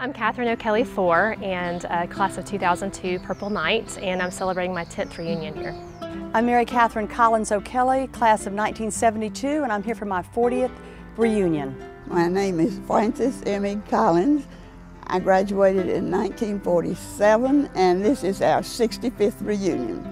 I'm Catherine O'Kelly IV and class of 2002 Purple Knight, and I'm celebrating my 10th reunion here. I'm Mary Catherine Collins O'Kelly, class of 1972, and I'm here for my 40th reunion. My name is Frances Emmy Collins. I graduated in 1947, and this is our 65th reunion.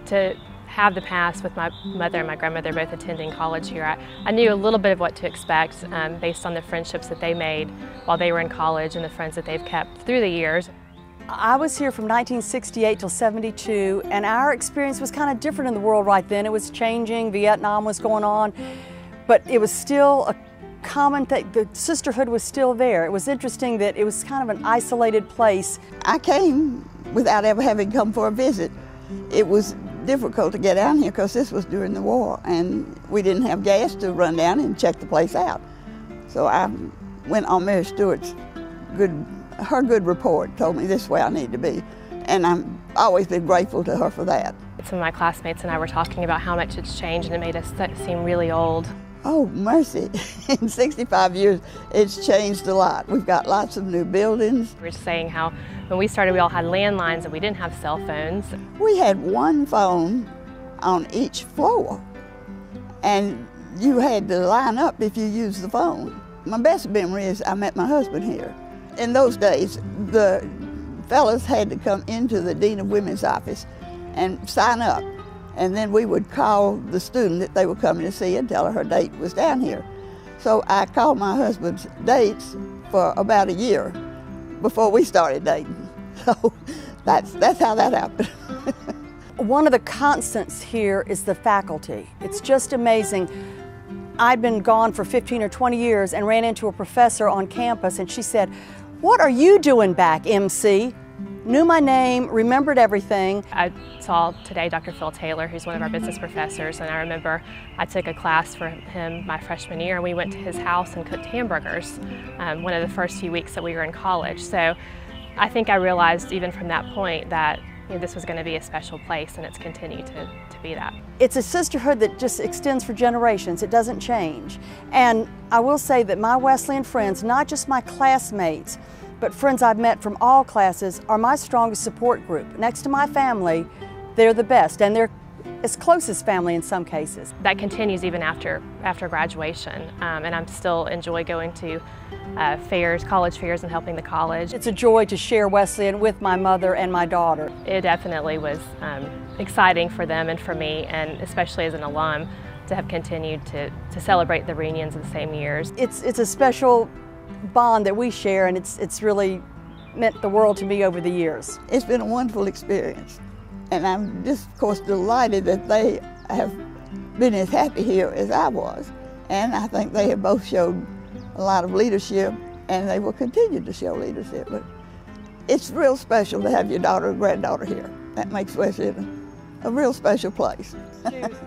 To have the past with my mother and my grandmother both attending college here, I knew a little bit of what to expect based on the friendships that they made while they were in college and the friends that they've kept through the years. I was here from 1968 till 72, and our experience was kind of different in the world right then. It was changing, Vietnam was going on, but it was still a common thing. The sisterhood was still there. It was interesting that it was kind of an isolated place. I came without ever having come for a visit. It was difficult to get down here because this was during the war, and we didn't have gas to run down and check the place out. So I went on Mary Stewart's her good report, told me this is where I need to be, and I've always been grateful to her for that. Some of my classmates and I were talking about how much it's changed, and it made us seem really old. Oh, mercy. In 65 years, it's changed a lot. We've got lots of new buildings. We were just saying how when we started, we all had landlines and we didn't have cell phones. We had one phone on each floor, and you had to line up if you used the phone. My best memory is I met my husband here. In those days, the fellas had to come into the Dean of Women's office and sign up, and then we would call the student that they were coming to see and tell her date was down here. So I called my husband's dates for about a year before we started dating. So that's how that happened. One of the constants here is the faculty. It's just amazing. I'd been gone for 15 or 20 years and ran into a professor on campus, and she said, "What are you doing back, MC?" Knew my name, remembered everything. I saw today Dr. Phil Taylor, who's one of our business professors, and I remember I took a class for him my freshman year, and we went to his house and cooked hamburgers one of the first few weeks that we were in college. So I think I realized even from that point that this was going to be a special place, and it's continued to be that. It's a sisterhood that just extends for generations. It doesn't change. And I will say that my Wesleyan friends, not just my classmates, but friends I've met from all classes, are my strongest support group. Next to my family, they're the best, and they're as close as family in some cases. That continues even after graduation, and I still enjoy going to fairs, college fairs, and helping the college. It's a joy to share Wesleyan with my mother and my daughter. It definitely was exciting for them and for me, and especially as an alum, to have continued to celebrate the reunions of the same years. It's a special bond that we share, and it's really meant the world to me over the years. It's been a wonderful experience, and I'm just, of course, delighted that they have been as happy here as I was. And I think they have both showed a lot of leadership, and they will continue to show leadership. But it's real special to have your daughter and granddaughter here. That makes Wesleyan a real special place. Cheers.